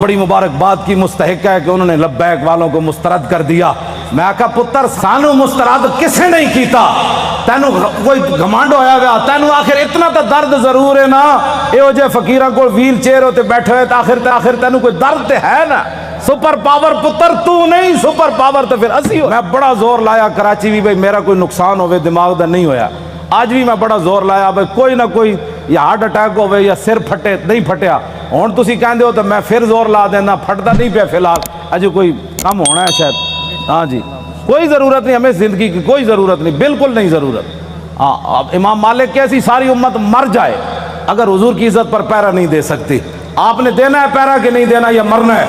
بڑی مبارکباد کی مستحق ہے کہ انہوں نے لبیک والوں کو مسترد کر دیا۔ میں کہا پتر سانو مسترد کسے نہیں کیتا، تینو کوئی گھمانڈ ہویا گیا، تینو آخر اتنا تا درد ضرور ہے نا، اے ہو جے فقیرہ کو ویل چیئر ہوتے بیٹھے ہوئے آخر تینو کوئی درد ہے نا، سپر پاور پتر تو نہیں، سپر پاور تو پھر اسی ہو۔ میں بڑا زور لایا کراچی بھی بھئی میرا کوئی نقصان ہوئے دماغ دا نہیں ہویا، آج بھی میں بڑا زور لایا بھئی کوئی نہ کوئی یا ہارٹ اٹیک ہوئے یا سر پھٹے نہیں پھٹیا، ہون تسی کہندے ہو تو میں پھر زور لا دینا، پھٹتا نہیں پہ فی الحال، اجے کوئی کم ہونا ہے شاید۔ ہاں جی کوئی ضرورت نہیں، ہمیں زندگی کی کوئی ضرورت نہیں، بالکل نہیں ضرورت۔ ہاں امام مالک کیسی ساری امت مر جائے اگر حضور کی عزت پر پیرا نہیں دے سکتی۔ آپ نے دینا ہے پیرا کہ نہیں دینا یا مرنا ہے؟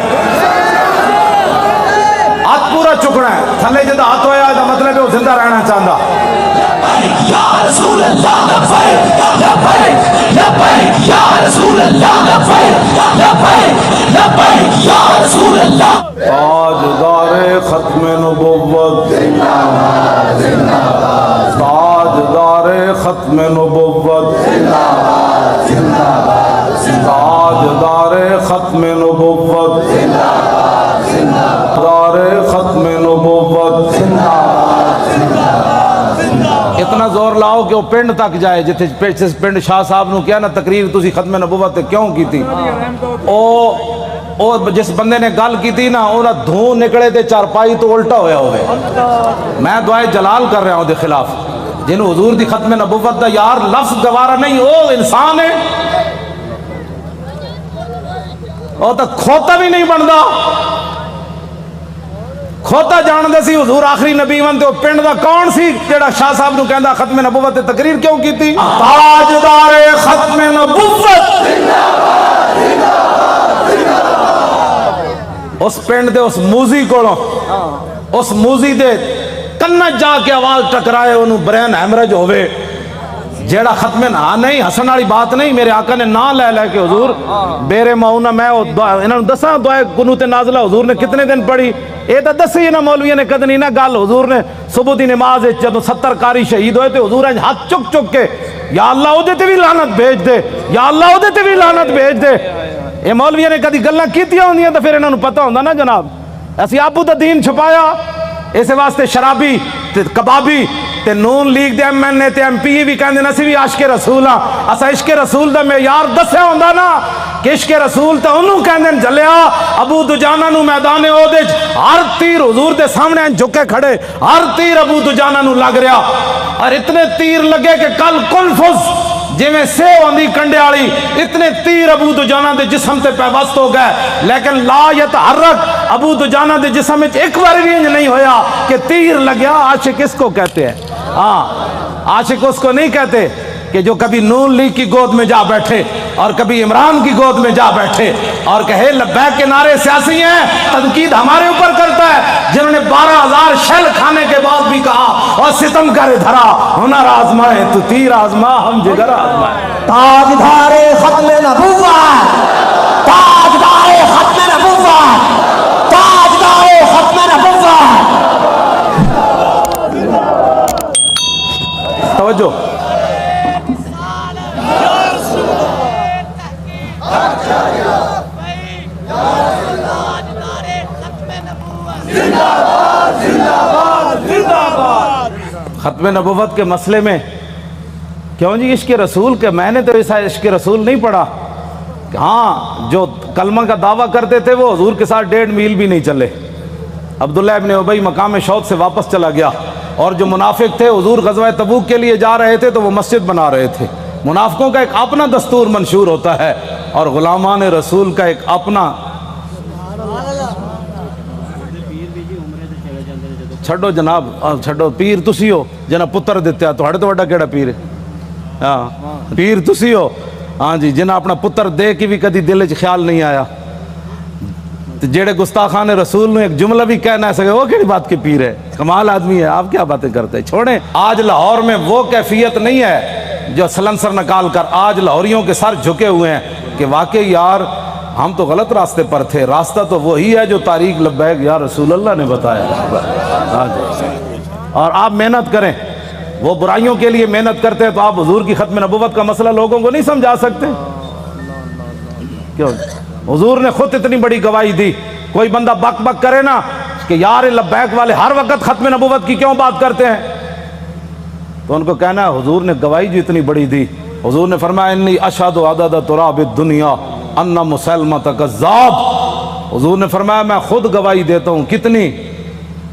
ہاتھ پورا چکنا ہے، تھلے جدہ ہاتھ ہویا ہے مطلب ہے وہ زندہ رہنا چاہتا۔ یا رسول اللہ لبیک لبیک لبیک یا رسول اللہ لبیک لبیک لبیک یا رسول اللہ۔ تاجدار ختم نبوت، تاجدار ختم نبوت، تاجدار ختم نبوت، تاجدار ختم نبوت۔ اتنا زور لاؤ کہ وہ پنڈ تک جائے، جتھے پنڈ شاہ صاحب نو کیا نا تقریر تسی ختم نبوت کیوں کی تھی، او جس بندے نے گل کی تھی نا وہ دھوں نکلے تے چارپائی تو الٹا ہویا ہوئے۔ میں دعائے جلال کر رہا ہوں دے خلاف، جنہوں حضور دی ختم نبوت دا یار لفظ گوارا نہیں، او انسان ہے، او تا کھوتا بھی نہیں بندا، کھوتا جان دے سی حضور آخری نبی ون تے او پنڈ دا کون سی جڑا شاہ صاحب نو کہندا ختم نبوت تے تقریر کیوں کی تھی؟ تاجدار ختم نبوت، اس پنڈ دے اس موزی کولوں، اس موزی دے کنت جا کے آواز ٹکرائے انہوں برین ہیمرج ہوئے، جیڑا ختم نہ نہیں ہسن والی بات نہیں، میرے آقا نے نہ لے لے کہ حضور بیرے معونہ میں انہوں دساں دعائے قنوت نازلہ حضور نے کتنے دن پڑھی، اے تا دسی نا مولوی نے کدنی نہ گل، حضور نے صبح دی نماز جدوں 70 قاری شہید ہوئے تھے حضور نے ہاتھ چک چک کے یا اللہ او دے تے بھی لعنت بھیج دے، یا اللہ او دے تے بھی لعنت بھیج دے۔ اے مولوی نے کدی گلاں کیتیاں ہوندیاں تے پھر انہاں نوں پتہ ہوندا نا جناب، اسی آپو دا دین چھپایا، اس واسطے شرابی تے کبابی تے نون لیگ دے ایم این اے تے ایم پی بھی کہندے نا سی بھی عاشق رسول ہاں، اسا عشق رسول دا معیار دسیا ہوندا نا کہ عشق رسول تے انہوں کہندے جلیا ابو دجانہ نو میدان احد ہر تیر حضور دے سامنے جھکے کھڑے، ہر تیر ابو دجانہ نو لگ رہا، اور اتنے تیر لگے کہ کل کنفس جی میں سے ہوندی کنڈے آلی، اتنے تیر ابو دجانہ دے جسم تے پیوست ہو گئے، لیکن لا یتحرک ابو دجانہ دے جسم ایک بار بھی نہیں ہویا کہ تیر لگیا۔ عاشق اس کو کہتے ہیں، ہاں عاشق اس کو نہیں کہتے کہ جو کبھی نون لیگ کی گود میں جا بیٹھے اور کبھی عمران کی گود میں جا بیٹھے اور کہے لبیک کے نعرے سیاسی ہیں، تنقید ہمارے اوپر کرتا ہے، جنہوں نے 12,000 شیل کھانے کے بعد بھی کہا اور ستم کرے دھرا ہنر آزمائے تو تیر آزما ہم جگر آزمائے۔ تاجدار ختم نبوت، تاجدار ختم نبوت، تاجدار ختم نبوت۔ توجہ، ختم نبوت کے مسئلے میں کیوں جی عشق رسول کے میں نے تو ایسا عشق رسول نہیں پڑھا، ہاں جو کلمہ کا دعویٰ کرتے تھے وہ حضور کے ساتھ 1.5 میل بھی نہیں چلے، عبداللہ ابن ابی مقام شوق سے واپس چلا گیا، اور جو منافق تھے حضور غزوہ تبوک کے لیے جا رہے تھے تو وہ مسجد بنا رہے تھے۔ منافقوں کا ایک اپنا دستور منشور ہوتا ہے اور غلامان رسول کا ایک اپنا، چھڑو جناب چھڑو، پیر تسی ہو جنہ پتر دیتے ہیں تو وڈا کیڑا پیر ہے، ہاں پیر تسی ہو، ہاں جی جنہ اپنا پتر دے کی بھی کدی دل وچ خیال نہیں آیا، جیڑے گستاخان رسول نے ایک جملہ بھی کہنا ہے سکے وہ کیڑی بات کے پیر ہے، کمال آدمی ہے، آپ کیا باتیں کرتے ہیں، چھوڑیں۔ آج لاہور میں وہ کیفیت نہیں ہے جو سلنسر نکال کر آج لاہوریوں کے سر جھکے ہوئے ہیں کہ واقعی یار ہم تو غلط راستے پر تھے، راستہ تو وہی ہے جو تاریخ لبیک یا رسول اللہ نے بتایا۔ اور آپ محنت کریں، وہ برائیوں کے لیے محنت کرتے ہیں تو آپ حضور کی ختم نبوت کا مسئلہ لوگوں کو نہیں سمجھا سکتے؟ کیوں حضور نے خود اتنی بڑی گواہی دی. کوئی بندہ بک بک کرے نا کہ یار لبیک والے ہر وقت ختم نبوت کی کیوں بات کرتے ہیں, تو ان کو کہنا ہے حضور نے گواہی جو اتنی بڑی دی. حضور نے فرمایا انی اشہد عدد تراب الدنیا ان مسلمۃ کذاب. حضور نے فرمایا میں خود گواہی دیتا ہوں. کتنی؟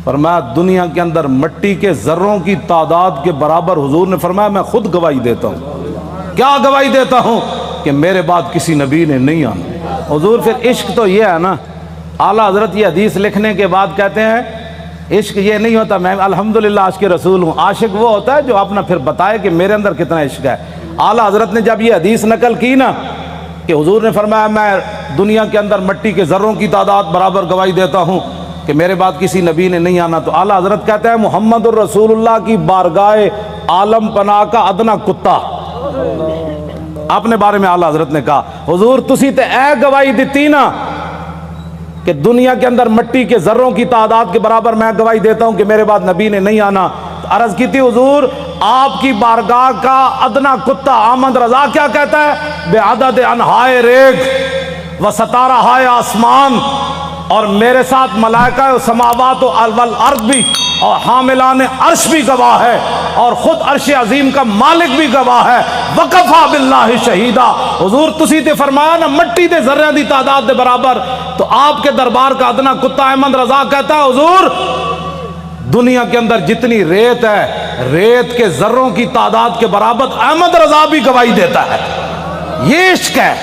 فرمایا دنیا کے اندر مٹی کے ذروں کی تعداد کے برابر. حضور نے فرمایا میں خود گواہی دیتا ہوں. کیا گواہی دیتا ہوں؟ کہ میرے بعد کسی نبی نے نہیں آنا. حضور پھر عشق تو یہ ہے نا, اعلیٰ حضرت یہ حدیث لکھنے کے بعد کہتے ہیں عشق یہ نہیں ہوتا میں الحمدللہ عاشق رسول ہوں. عاشق وہ ہوتا ہے جو اپنا پھر بتائے کہ میرے اندر کتنا عشق ہے. اعلیٰ حضرت نے جب یہ حدیث نقل کی نا کہ حضور نے فرمایا میں دنیا کے اندر مٹی کے ذروں کی تعداد برابر گواہی دیتا ہوں کہ میرے بعد کسی نبی نے نہیں آنا, تو اعلیٰ حضرت کہتے ہیں محمد الرسول اللہ کی بارگاہ عالم پناہ کا ادنا کتا. اپنے بارے میں اعلیٰ حضرت نے کہا حضور تسی تے اے گواہی دیتی نا کہ دنیا کے اندر مٹی کے ذروں کی تعداد کے برابر میں گواہی دیتا ہوں کہ میرے بعد نبی نے نہیں آنا. عرض کی تھی حضور آپ کی بارگاہ کا ادنا کتا احمد رضا کیا کہتا ہے؟ بے عدد انہائے ریگ و ستارہ ہائے آسمان, اور میرے ساتھ ملائکہ و سماوات و والارض بھی اور حاملان عرش بھی گواہ ہے, اور خود عرش عظیم کا مالک بھی گواہ ہے. وکفا باللہ شہیدہ. حضور تسی تے فرمایا نا مٹی دے ذرے دی تعداد دے برابر, تو آپ کے دربار کا ادنا کتا احمد رضا کہتا ہے حضور دنیا کے اندر جتنی ریت ہے ریت کے ذروں کی تعداد کے برابر احمد رضا بھی گواہی دیتا ہے. یہ عشق ہے.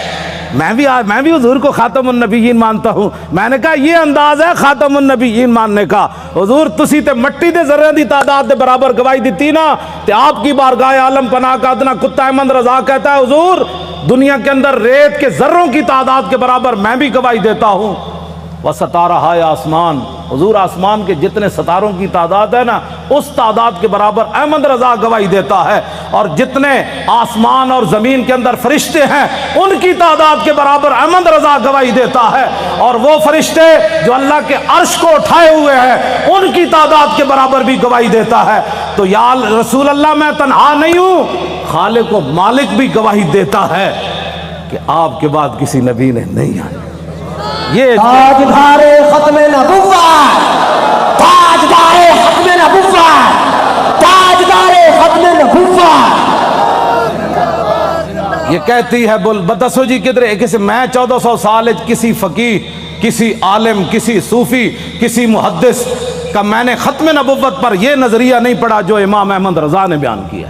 میں بھی حضور کو خاتم النبیین مانتا ہوں. میں نے کہا یہ انداز ہے خاتم النبیین ماننے کا. حضور تسی تے مٹی دے ذرے دی تعداد دے برابر گواہی دیتی نا, تے آپ کی بارگاہ عالم پناہ کا ادنا کتا احمد رضا کہتا ہے حضور دنیا کے اندر ریت کے ذروں کی تعداد کے برابر میں بھی گواہی دیتا ہوں. وہ ستارہ ہے آسمان. حضور آسمان کے جتنے ستاروں کی تعداد ہے نا اس تعداد کے برابر احمد رضا گواہی دیتا ہے, اور جتنے آسمان اور زمین کے اندر فرشتے ہیں ان کی تعداد کے برابر احمد رضا گواہی دیتا ہے, اور وہ فرشتے جو اللہ کے عرش کو اٹھائے ہوئے ہیں ان کی تعداد کے برابر بھی گواہی دیتا ہے. تو یا رسول اللہ میں تنہا نہیں ہوں, خالق و مالک بھی گواہی دیتا ہے کہ آپ کے بعد کسی نبی نے نہیں آیا. یہ تاجدار ختم نبوت, تاجدار ختم نبوت, تاجدار ختم نبوت. یہ کہتی ہے بول بتسو جی کدھر کسی میں 1400 سال کسی فقیہ کسی عالم کسی صوفی کسی محدث کا میں نے ختم نبوت پر یہ نظریہ نہیں پڑھا جو امام احمد رضا نے بیان کیا.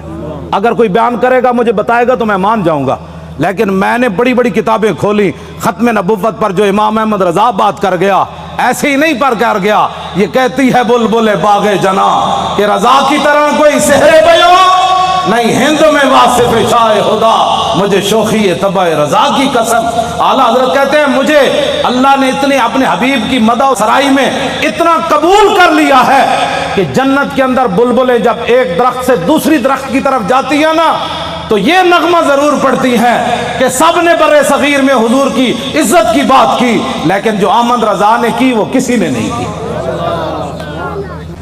اگر کوئی بیان کرے گا مجھے بتائے گا تو میں مان جاؤں گا, لیکن میں نے بڑی بڑی کتابیں کھولی ختم نبوت پر جو امام احمد رضا بات کر گیا ایسے ہی نہیں پر کر گیا. یہ کہتی ہے بلبل باغ جنا کہ رضا کی طرح کوئی سحر بیو نہیں ہند میں واصف شاہ خدا, مجھے شوخی طبع رضا کی قسم. اعلیٰ حضرت کہتے ہیں مجھے اللہ نے اتنے اپنے حبیب کی مدح و سرائی میں اتنا قبول کر لیا ہے کہ جنت کے اندر بلبلیں جب ایک درخت سے دوسری درخت کی طرف جاتی ہیں نا تو یہ نغمہ ضرور پڑتی ہیں کہ سب نے برے صغیر میں حضور کی عزت کی بات کی, لیکن جو احمد رضا نے کی وہ کسی نے نہیں کی.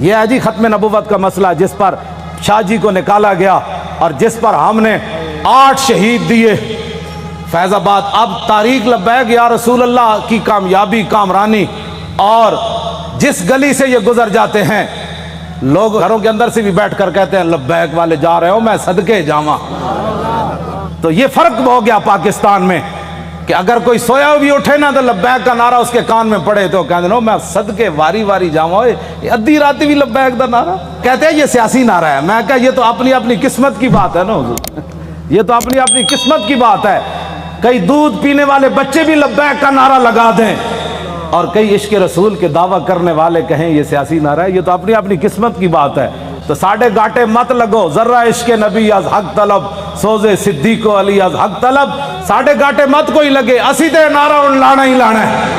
یہ ہے جی ختم نبوت کا مسئلہ جس پر شاہ جی کو نکالا گیا اور جس پر ہم نے 8 شہید دیے فیض آباد. اب تاریخ لبیک یا رسول اللہ کی کامیابی کامرانی, اور جس گلی سے یہ گزر جاتے ہیں لوگ گھروں کے اندر سے بھی بیٹھ کر کہتے ہیں لبیک والے جا رہے ہو میں صدقے جاواں. تو یہ فرق ہو گیا پاکستان میں کہ اگر کوئی سویا بھی اٹھے نا تو لبیک کا نعرہ اس کے کان میں پڑے تو کہتے ہیں میں صدقے واری واری جاواں. ادھی راتی بھی لبیک دا نعرہ کہتے ہیں یہ سیاسی نعرہ ہے. میں کہا یہ تو اپنی اپنی قسمت کی بات ہے نا حضور, یہ تو اپنی اپنی قسمت کی بات ہے. کئی دودھ پینے والے بچے بھی لبیک کا نعرہ لگا دیں اور کئی عشق رسول کے دعویٰ کرنے والے کہیں یہ سیاسی نعرہ ہے. یہ تو اپنی اپنی قسمت کی بات ہے. تو ساڑھے گاٹے مت لگو, ذرہ عشق نبی از حق طلب, سوزے صدیق و علی از حق طلب. ساڑھے گاٹے مت کوئی لگے, اسی تے نعرہ ان لانا ہی لانا ہے.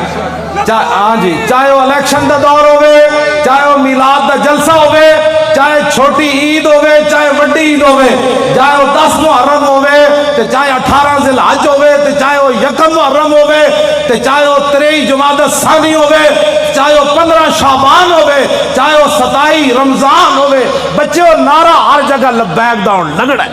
ہاں جی, چاہے وہ الیکشن دا دور ہوئے, چاہے وہ میلاد دا جلسہ ہوئے, چاہے چھوٹی عید ہوئے, چاہے وڈی عید ہوئے, چاہے وہ 10 محرم ہوئے, چاہے 18 ذی الحج ہوئے, چاہے وہ 1 محرم ہوئے, چاہے وہ 23 جمادی الثانی ہوئے, چاہے وہ 15 شعبان ہوئے, چاہے وہ 27 رمضان ہوئے, بچے وہ نعرہ ہر جگہ لبیک دا ہون لگڑا ہے.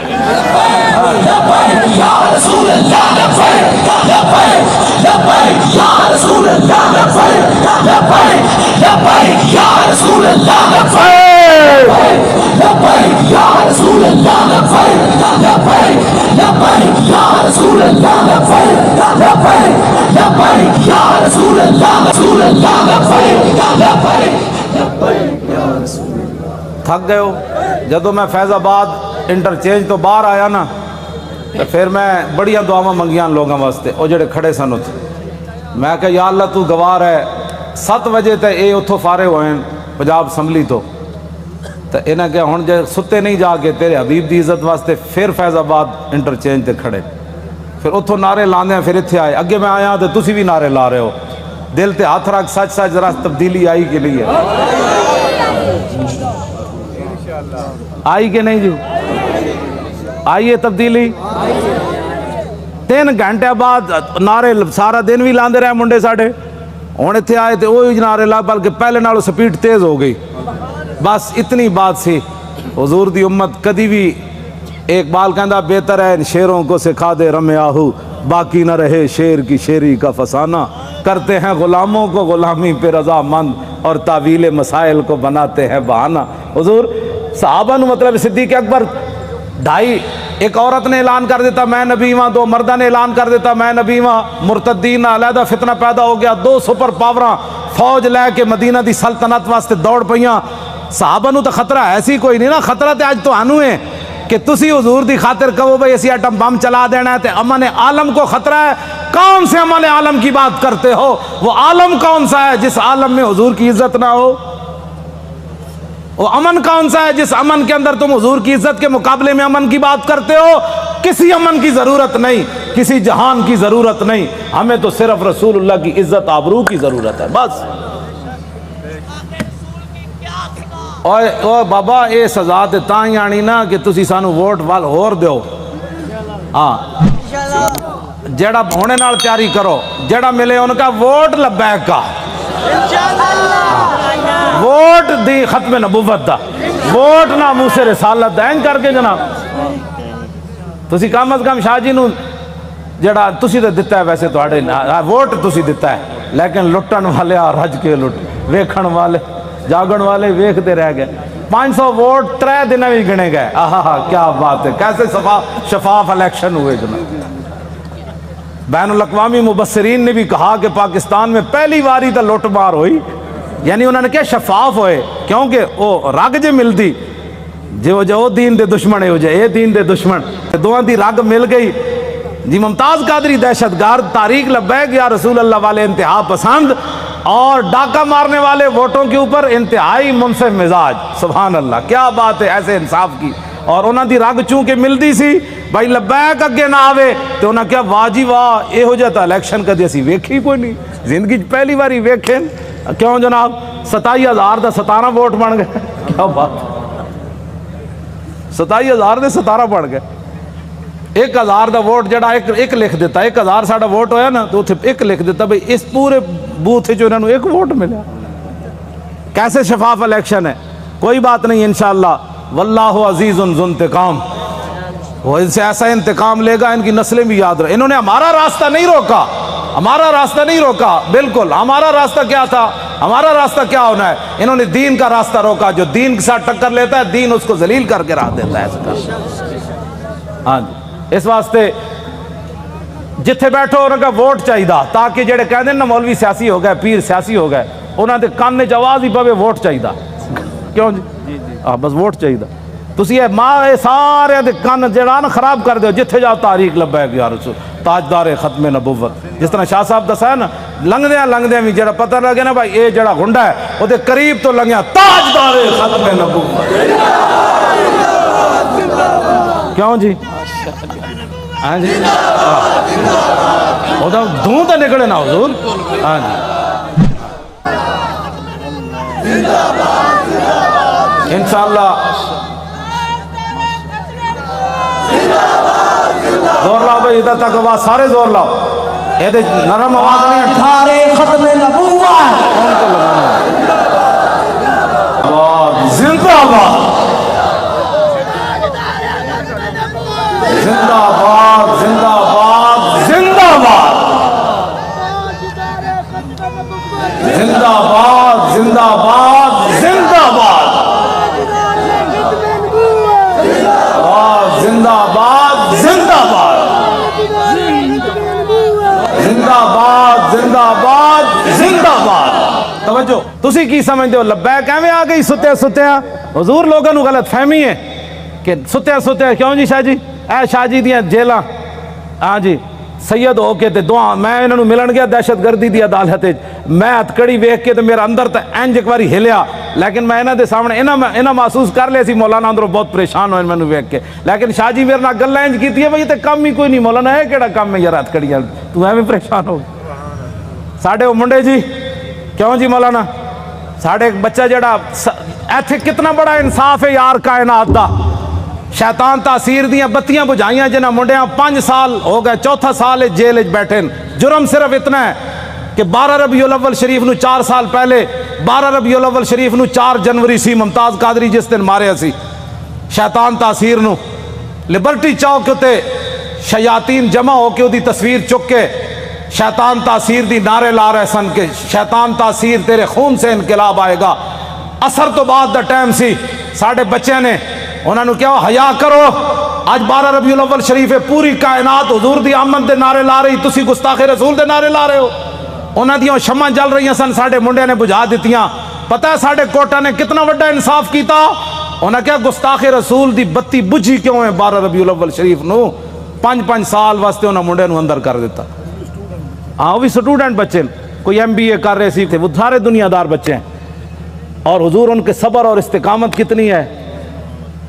تھک گئے ہو. جدو میں فیض آباد انٹرچینج تو باہر آیا نا, تو پھر میں بڑیاں دعاواں منگیاں لوگوں واسطے, وہ جڑے کھڑے سن اتنے. میں کہ یا اللہ تو گوار ہے, 7 بجے تے اے اتھوں فارغ ہوئے پنجاب اسمبلی تو انہیں کہ ہن جے ستے نہیں جا کے تیرے حبیب دی عزت واسطے پھر فیض آباد انٹرچینج تے کھڑے, پھر اتھوں نعرے لاندے ہیں, پھر اتھے آئے. اگے میں آیا تو تسی بھی نعرے لا رہے ہو. دل تے ہاتھ رکھ, سچ سچ ذرا تبدیلی آئی کہ نہیں ہے؟ آئی کہ نہیں جو آئیے تبدیلی. 3 گھنٹے بعد نعرے سارا دن بھی لاندے رہے منڈے ساڑھے, ہوں اتنے آئے تو وہی نعرے لا, بلکہ پہلے نالوں سپیڈ تیز ہو گئی. بس اتنی بات سی. حضور دی امت کدی بھی, اقبال کہندا بہتر ہے ان شیروں کو سکھا دے رم آہو, باقی نہ رہے شیر کی شیری کا فسانہ. کرتے ہیں غلاموں کو غلامی پہ رضا مند, اور تعویل مسائل کو بناتے ہیں بہانہ. حضور صحابہ نو مطلب صدیق اکبر 2.5, ایک عورت نے اعلان کر دیتا میں نبی ہاں, 2 مردہ نے اعلان کر دیتا میں نبی ہاں, مرتدین علیحدہ فتنہ پیدا ہو گیا, 2 سپر پاوراں فوج لے کے مدینہ دی سلطنت واسطے دوڑ پئیاں. صحابہ نو تو خطرہ ایسی کوئی نہیں نا, خطرہ تے آج تو آنو ہے کہ تسی حضور دی خاطر کہو بھئی اسی ایٹم بم چلا دینا ہے, تے امن عالم کو خطرہ ہے. کون سے امن عالم کی بات کرتے ہو؟ وہ عالم کون سا ہے جس عالم میں حضور کی عزت نہ ہو؟ وہ امن کون سا ہے جس امن کے اندر تم حضور کی عزت کے مقابلے میں امن کی بات کرتے ہو؟ کسی امن کی ضرورت نہیں, کسی جہان کی ضرورت نہیں, ہمیں تو صرف رسول اللہ کی عزت آبرو کی ضرورت ہے بس. اوے بابا اے سزا تے تاں ہی آنی نا کہ تسی سانو ووٹ وال ہور دیو. ہاں جیڑا ہونے نال تیاری کرو, جیڑا ملے ان کا ووٹ لبیک کا, ووٹ دی ختم نبوت دا, ووٹ ناموس رسالت دا. این کر کے جناب تسی کم از کم شاہ جی نو جیڑا تسی تے دتا ہے, ویسے تواڈے ووٹ تسی دتا ہے, لیکن لٹن والے رج کے لٹ, ویکھن والے جاگن والے ویکھتے رہ گئے. 500 ووٹ 3 دن میں گنے گئے. آہا کیا بات ہے, کیسے شفاف الیکشن ہوئے جناب. بین الاقوامی مبصرین نے بھی کہا کہ پاکستان میں پہلی باری تو لوٹ مار ہوئی, یعنی انہوں نے کیا شفاف ہوئے, کیونکہ وہ رگ جے مل دی جو دین دے دشمن ہے, ہو جائے اے دین دے دشمن, دوہاں دی رگ مل گئی. جی ممتاز قادری دہشت گرد, طارق لبیک یا رسول اللہ والے انتہا پسند, اور ڈاکہ مارنے والے ووٹوں کے اوپر انتہائی منصف مزاج. سبحان اللہ, کیا بات ہے ایسے انصاف کی. اور انہاں دی رگ چونکہ ملدی سی بھائی لبیک اگے نہ آوے, تو انہاں کیا واہ جی واہ, اے ہو جاتا الیکشن کدی اسی ویکھی کوئی نہیں, زندگی پہلی باری ویکھیں. کیوں جناب 27,000 دا 17 ووٹ بن گئے, کیا بات, 27,000 دے 17 بن گئے. 1,000 دا ووٹ جڑا ایک لکھ دیتا, 1,000 ساڑا ووٹ ہویا نا تو ایک لکھ دیتا بھئی اس پورے بوتھ جو انہوں نے 1 ووٹ ملا. کیسے شفاف الیکشن ہے. کوئی بات نہیں انشاءاللہ, واللہ عزیز ذو انتقام, وہ ان سے ایسا انتقام لے گا ان کی نسلیں بھی یاد رہے. انہوں نے ہمارا راستہ نہیں روکا, ہمارا راستہ نہیں روکا, بالکل. ہمارا راستہ کیا تھا, ہمارا راستہ کیا ہونا ہے, انہوں نے دین کا راستہ روکا. جو دین کے ساتھ ٹکر لیتا ہے دین اس کو ذلیل کر کے راہ دیتا ہے. ہاں جی, اس واسطے جتھے بیٹھو انہوں کا ووٹ چاہیے, تاکہ جڑے کہتے ہیں نا مولوی سیاسی ہو گئے, پیر سیاسی ہو گئے, انہوں نے کان چ آواز ہی پوے ووٹ چاہیے. کیوں جی, بس ووٹ چاہیے. تسی یہ ماں سارے دے کان جڑا نا خراب کر دیو. جتھے جاؤ طارق لبیک یا رسول, تاجدار ختم نبوت. جس طرح شاہ صاحب دسا ہے نا, لنگدیاں بھی جڑا پتہ لگے نا بھائی اے جڑا گنڈا ہے وہ دے قریب تو لنگیا تاجدار ختم نبوت. کیوں جی, ہاں جی, وہ تو دھوں تو نکلے نا حضور. ہاں جی, انشاءاللہ زور لاؤ بھائی, ادھر تک آواز سارے زور لاؤ. یہ نرم آواز نہیں ہے, ختم نبوت زندہ باد زندہ باد زندہ باد زندہ باد زندہ باد زندہ باد زندہ باد زندہ باد. توجہ تسی کی سمجھتے ہو لبیک ایویں آ گئی ستیا ستیا؟ حضور لوگوں نو غلط فہمی ہے کہ ستیا ستیا کیوں جی شاہ جی اے شاہ جی دیاں جیلاں ہاں جی سید ہو کے تے دعا میں انہاں نو ملن گیا دہشت گردی دی عدالت وچ میں ہتکڑی ویکھ کے تے میرا اندر تے انج ایک واری ہلیا لیکن میں انہاں دے سامنے انہاں محسوس کر لیا سی مولانا اندروں بہت پریشان ہوئے مینوں ویکھ کے لیکن شاہ جی میرے نال گلاں انج کیتی ہے بھئی تے کم ہی کوئی نہیں مولانا اے کیڑا کم ہے یار ہتکڑیاں تو ایویں پریشان ہو ساڈے او منڈے جی کیوں جی مولانا ساڈے ایک بچہ جڑا ایتھے کتنا بڑا انصاف ہے یار کائنات دا شیطان تاثیر دیاں بتیاں بجھائیاں جنہاں منڈیاں 5 سال ہو گئے چوتھا سال جیل وچ بیٹھے جرم صرف اتنا ہے کہ 12 ربیع الاول شریف نو 4 سال پہلے 12 ربیع الاول شریف نو 4 جنوری سی ممتاز قادری جس دن ماریا سی شیطان تاثیر نو لبرٹی چوک تے شیاطین جمع ہو کے دی تصویر چک کے شیطان تاثیر دی نعرے لا رہے سن کہ شیطان تاثیر تیرے خون سے انقلاب آئے گا. اثر تو بعد دا ٹائم سی ساڑھے بچے نے انہوں نے کیا حیا کرو آج 12 ربیع الاول شریف ہے پوری کائنات حضور دی آمد دے نعرے لا رہی تسی گستاخ رسول دے نعرے لا رہے ہو. انہوں دیاں شمع جل رہی ہیں سن ساڑھے منڈے نے بجھا دیتیاں. پتہ ہے ساڑھے کوٹا نے کتنا وڈا انصاف کیتا انہوں نے کیا گستاخ رسول دی بتی بجھی کیوں ہے 12 ربیع الاول شریف نو 5 سال واسطے انہوں منڈے نو اندر کر دیتا. ہاں وہ بھی سٹوڈنٹ بچے کوئی MBA کر رہے سی تھے وہ سارے دنیا دار بچے ہیں اور حضور ان کے صبر اور استقامت کتنی ہے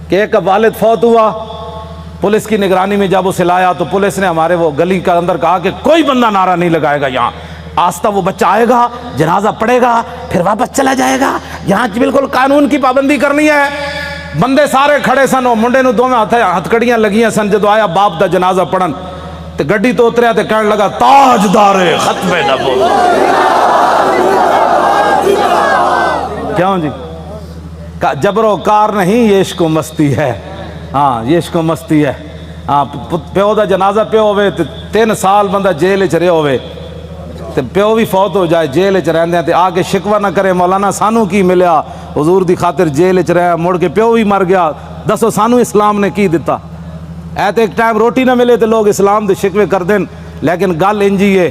کہ ایک والد فوت ہوا پولیس کی نگرانی میں جب اسے لایا تو پولیس نے ہمارے وہ گلی کا اندر کہا کہ کوئی بندہ نعرہ نہیں لگائے گا یہاں آستہ وہ بچہ آئے گا جنازہ پڑے گا پھر واپس چلا جائے گا یہاں بالکل قانون کی پابندی کرنی ہے. بندے سارے کھڑے سن وہ منڈے نو دو میں ہتھکڑیاں لگیاں سن جدو آیا باپ دا جنازہ پڑھن تے گڈی تو اتریا تے کہنے لگا تاجدار ختم نبوت. کیوں جی جبر و کار نہیں یہ عشق و مستی ہے. ہاں یہ عشق و مستی ہے. ہاں پیو دا جنازہ پیو ہوئے 3 سال بندہ جیل چ رہے ہوئے تے پیو بھی فوت ہو جائے جیل چ رہندے تے آگے شکوہ نہ کرے مولانا سانو کی ملیا حضور دی خاطر جیل چ رہا مڑ کے پیو بھی مر گیا دسو سانو اسلام نے کی دیتا. ایت ایک ٹائم روٹی نہ ملے تو لوگ اسلام دے شکوے کر دیں لیکن گل انجی ہے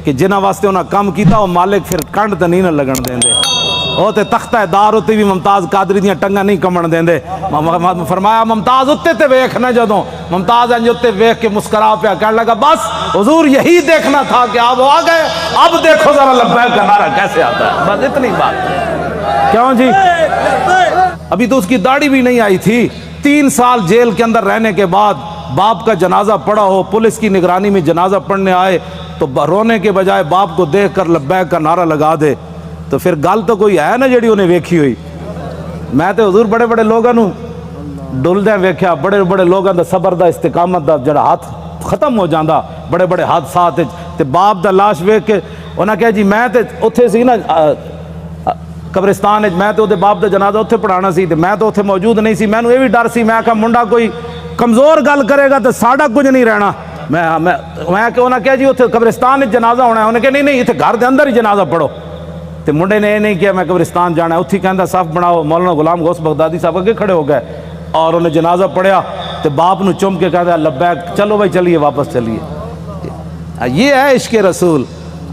کہ جنہ واسطے انہاں کام کیتا وہ مالک پھر کنڈ تے نہیں نہ لگن دیں دے وہ تے تختہ دار ہوتی بھی ممتاز قادری دیاں ٹنگاں نہیں کمن دیں دے. فرمایا ممتاز اتے تے ویکھ نہ جدوں ممتاز انج اتے ویکھ کے مسکرا پیا کہنے لگا بس حضور یہی دیکھنا تھا کہ آپ آ گئے اب دیکھو ذرا لبیک کا نعرہ کیسے آتا ہے بس اتنی بات. کیوں جی ابھی تو اس کی داڑھی بھی نہیں آئی تھی 3 سال جیل کے اندر رہنے کے بعد باپ کا جنازہ پڑا ہو پولیس کی نگرانی میں جنازہ پڑھنے آئے تو رونے کے بجائے باپ کو دیکھ کر لبیک کا نعرہ لگا دے تو پھر گل تو کوئی ہے نا جڑی انہیں ویکھی ہوئی. میں تو حضور بڑے بڑے لوگوں نو ڈلدے ویکھیا بڑے بڑے لوگوں دا صبر دا استقامت دا جڑا ہاتھ ختم ہو جاندا بڑے بڑے حادثات تے باپ دا لاش ویکھ کے انہاں کہا جی میں تے اوتھے سی نا قبرستان میں تو باپ دا جنازہ اتنے پڑھانا سی میں تو اتنے موجود نہیں سی مینوں یہ بھی ڈر سی میں کہا منڈا کوئی کمزور گل کرے گا تو ساڈا کچھ نہیں رہنا. میں کہ انہاں کہا جی اتنے قبرستان جنازہ ہونا ہے انہیں کہا نہیں اتنے گھر دے اندر ہی جنازہ پڑھو تو منڈے نے یہ نہیں کیا میں قبرستان جانا ہے اتھی کہندا صف بناؤ مولانا غلام غوث بغدادی صاحب اگے کھڑے ہو گئے اور انہیں جنازہ پڑھیا تو باپ نو چم کے کہتا لبیک چلو بھائی چلیے واپس چلیے. یہ ہے عشق رسول.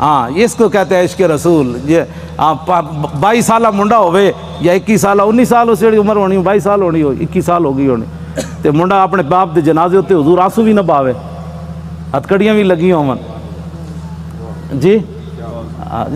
ہاں اس کو کہتے ہیں عشق رسول. یہ 22 سالہ منڈا ہوئے یا 21 سالہ 19 سال اس جڑی عمر ہونی 22 سال ہونی ہو 21 سال ہو گئی ہونی تے منڈا اپنے باپ دے جنازے ہوتے حضور آنسو بھی نہ پاوے ہتکڑیاں بھی لگی ہون جی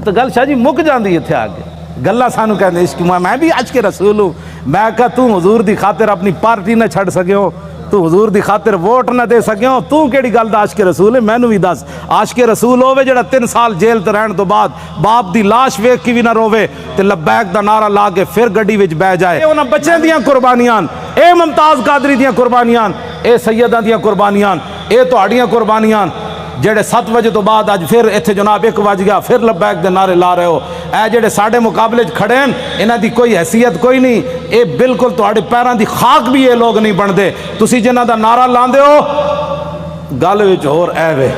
تو گل شاہ جی مک جاندی اتنے آ کے گلا سانو کہتے عشق میں بھی عشق رسول ہوں. میں کہا تو حضور دی خاطر اپنی پارٹی نہ چھڑ سکے ہو تو حضور دی خاطر ووٹ نہ دے سکے ہو تو کیڑی گل دا عاشق رسول ہے مینوں بھی دس. عاشق رسول ہوے جڑا 3 سال جیل تے رہن تو بعد باپ دی لاش ویکھ کے بھی نہ روے تے لبیک دا نعرہ لا کے پھر گڈی وچ بہ جائے. انہاں بچیاں دیاں قربانیاں اے ممتاز قادری دیاں قربانیاں اے سیداں دیاں قربانیاں اے تہاڈیاں قربانیاں جڑے 7 بجے تو بعد اج پھر ایتھے جناب 1 بج گیا پھر لبیک دے نعرے لا رہے ہو. اے جڑے ساڈے مقابلے کھڑے ہیں انہاں دی کوئی حیثیت کوئی نہیں اے بالکل تہاڈے پیراں دی خاک بھی یہ لوگ نہیں بندے. تسی جنہاں دا نعرہ لاندے ہو گل وچ ہور اے وے.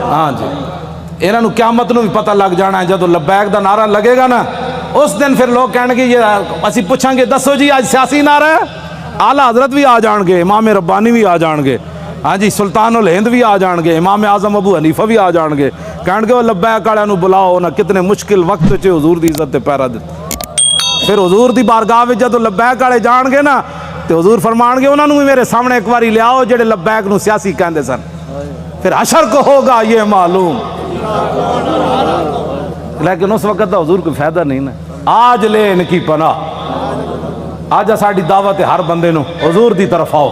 ہاں جی ਇਹਨਾਂ ਨੂੰ ਕਿਆਮਤ ਨੂੰ ਵੀ ਪਤਾ ਲੱਗ ਜਾਣਾ ਹੈ, ਜਦੋਂ ਲਬੈਕ ਦਾ ਨਾਰਾ ਲੱਗੇਗਾ ਨਾ ਉਸ ਦਿਨ ਫਿਰ ਲੋਕ ਕਹਿਣਗੇ ਇਹ ਅਸੀਂ ਪੁੱਛਾਂਗੇ ਦੱਸੋ ਜੀ ਅੱਜ ਸਿਆਸੀ ਨਾਰਾ ਹੈ, ਆਲਾ ਹਜ਼ਰਤ ਵੀ ਆ ਜਾਣਗੇ, ਇਮਾਮ ਰੱਬਾਨੀ ਵੀ ਆ ਜਾਣਗੇ, ہاں جی سلطان الہند بھی آ جان گے, امام اعظم ابو حنیفہ بھی آ جان گے, کہن گے وہ لبیک والوں نو بلاؤ نہ کتنے مشکل وقت چ حضور دی عزت تے پیرا دتا. پھر حضور دی بارگاہ وچ جدوں لبیک والے جان گے نا تے حضور فرمان گے انہاں نو بھی میرے سامنے ایک واری لیاؤ جڑے لبیک نو سیاسی کہندے سن, پھر حشر کو ہوگا یہ معلوم. لیکن اس وقت دا حضور کوئی فائدہ نہیں نا. آج لے ان کی پناہ, آج ساڈی دعوت ہے ہر بندے نو حضور دی طرف آؤ.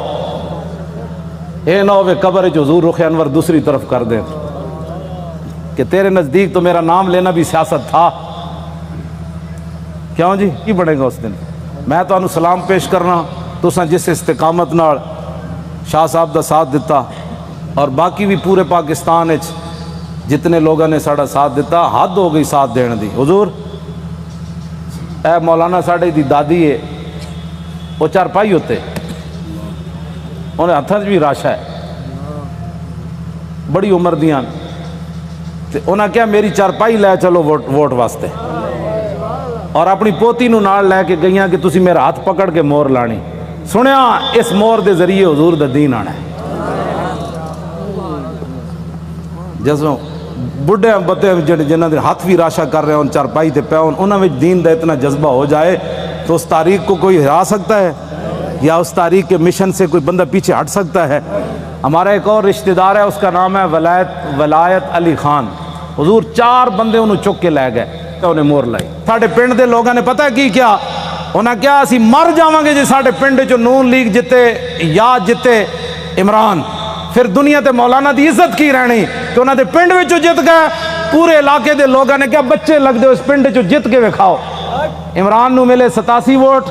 اے نہ ہوئے قبر جو حضور رخ انور دوسری طرف کر دیں کہ تیرے نزدیک تو میرا نام لینا بھی سیاست تھا. کیوں جی کی بڑھے گا اس دن. میں تو انہوں سلام پیش کرنا تو سن جس استقامت نال شاہ صاحب دا ساتھ دیتا اور باقی بھی پورے پاکستان جتنے لوگوں نے ساڑا ساتھ دیتا, حد ہو گئی ساتھ دین دی. حضور اے مولانا ساڑے دی دادی ہے, وہ چارپائی ہوتے انہیں ہاتھ بھی راشا ہے بڑی عمر دیاں, انہیں کیا میری چارپائی لے چلو ووٹ واسطے, اور اپنی پوتی نو نال لے کے گئیاں کہ تسی میرا ہاتھ پکڑ کے مور لانی. سنیا اس مور دے ذریعے حضور دا دین آنا ہے. جیسے بڑھے بتے جنہاں دے ہاتھ بھی راشا کر رہے ہیں ان چارپائی تے پہ انہاں میں دین دا اتنا جذبہ ہو جائے تو اس تاریخ کو کوئی ہرا سکتا ہے یا اس تاریخ کے مشن سے کوئی بندہ پیچھے ہٹ سکتا ہے. ہمارا ایک اور رشتہ دار ہے, اس کا نام ہے ولایت علی خان. حضور 4 بندے انہوں چک کے لے گئے تو انہیں مور لائی. ساڑھے پنڈ دے لوگوں نے پتہ کی کیا انہاں کیا اسی مر جاواں گے جی ساڑھے پنڈ جو نون لیگ جتے یا جتے عمران, پھر دنیا تے مولانا دی عزت کی رہنی کہ انہاں دے پنڈ وچ جت گئے. پورے علاقے دے لوگوں نے کیا بچے لگ دے اس پنڈ چ جت کے وکھاؤ. عمران نو ملے 87 ووٹ,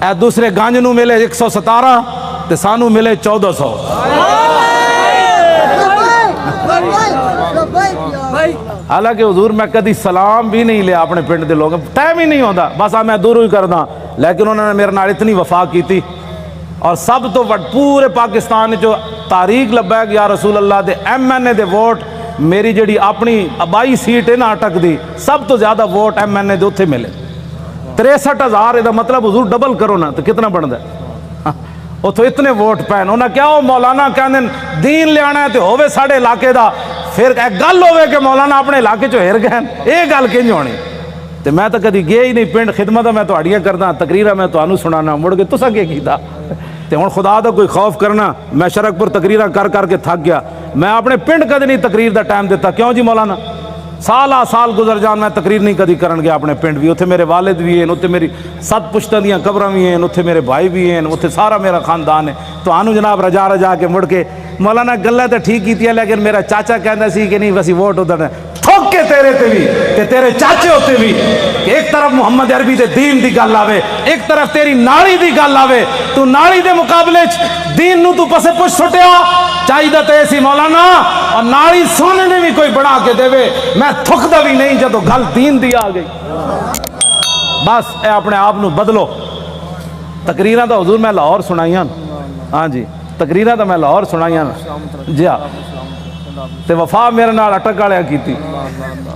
اے دوسرے گانج نو ملے 117 تے سانو ملے 1400. حالانکہ حضور میں کدی سلام بھی نہیں لیا اپنے پنڈ دے لوگ, ٹائم ہی نہیں ہوتا, بس میں دوروں ہی کردا, لیکن انہوں نے میرے نال اتنی وفا کی تھی. اور سب تو پورے پاکستان جو تاریخ لبیک یا رسول اللہ دے ایم این اے دے ووٹ, میری جڑی اپنی آبائی سیٹ ہے نا اٹک دی, سب تو زیادہ ووٹ ایم این اے دے اتھے ملے 63,000. دا مطلب حضور ڈبل کرو نا تو کتنا بنتا ہے. اتھو اتنے ووٹ پین انہاں کیا وہ مولانا کہندے دین لے آنا ہے تو ہووے ساڑے علاقے دا, پھر ایک گل ہوئے کہ مولانا اپنے علاقے چو ہر گئے, یہ گل کنج ہونی. تو میں تو کدی گیا ہی نہیں پنڈ, خدمت میں تہاڈیاں کردا, تقریراں میں تانوں سنانا, مڑ کے تساں کی کیتا. تے ہن خدا دا کوئی خوف کرنا, میں شرک پر تقریراں کر کر کے تھک گیا. میں اپنے پنڈ کدی نہیں تقریر دا ٹائم دیتا. کیوں جی مولانا سالہ سال گزر جان میں تقریر نہیں کدی کرن گیا اپنے پنڈ بھی. اتھے میرے والد بھی ہیں, اتھے میری 7 پشتاں دیاں قبراں بھی ہیں, اتھے میرے بھائی بھی ہیں, اتھے سارا میرا خاندان ہے. تو آنو جناب رجا رجا کے مڑ کے مولانا گلہ تو ٹھیک کیتی ہے, لیکن میرا چاچا کہندا سی کہ نہیں وسی ووٹ ادھر تھوک کے تیرے تے بھی تے تیرے چاچے ہوتے بھی, کہ ایک طرف محمد عربی دے دین دی گل آوے, ایک طرف تیری ناڑی دی گل آوے, تو ناڑی دے مقابلے دین نو تو پسے پوچھ سٹیا چاہیے تے ایسی مولانا, اور ناڑی سونے نے بھی کوئی بنا کے دے وے, میں تھکدا بھی نہیں جدو گل دین دی آ گئی. بس اے اپنے آپ نو بدلو. تقریراں دا حضور میں لاہور سنائیاں, ہاں جی تقریراں دا میں لاہور سنائیاں جی ہاں, تے وفا میرے نال اٹک والے کیتی.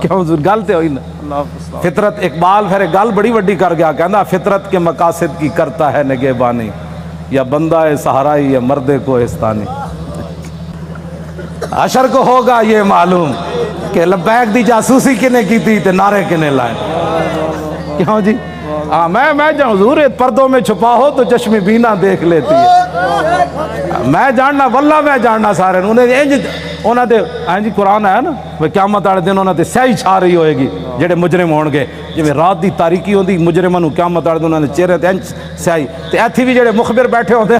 کیوں حضور گل تے ہوئی نا. فطرت اقبال پھر گل بڑی وڈی کر گیا, کہندا فطرت کے مقاصد کی کرتا ہے نگہبانی, یا بندہ ہے صحرائی یا مردے کو استانی. حشر کو ہوگا یہ معلوم کہ لبیک دی جاسوسی کنے کی تھی تے نعرے کنے لائے. کیوں جی ہاں میں جان حضور پردوں میں چھپا ہو تو چشم بینا دیکھ لیتی ہے. میں جاننا واللہ میں جاننا سارے انہوں نے ہاں جی قرآن ہے نا وہ قیامت والے دن انہوں نے سیاہی چھا رہی ہوئے گی جڑے مجرم ہون گے, جی رات دی تاریکی ہوندی مجرماں نو قیامت والے دن انہوں نے چہرے تے سیاہی, تے ایتھی بھی جڑے مخبر بیٹھے ہوندے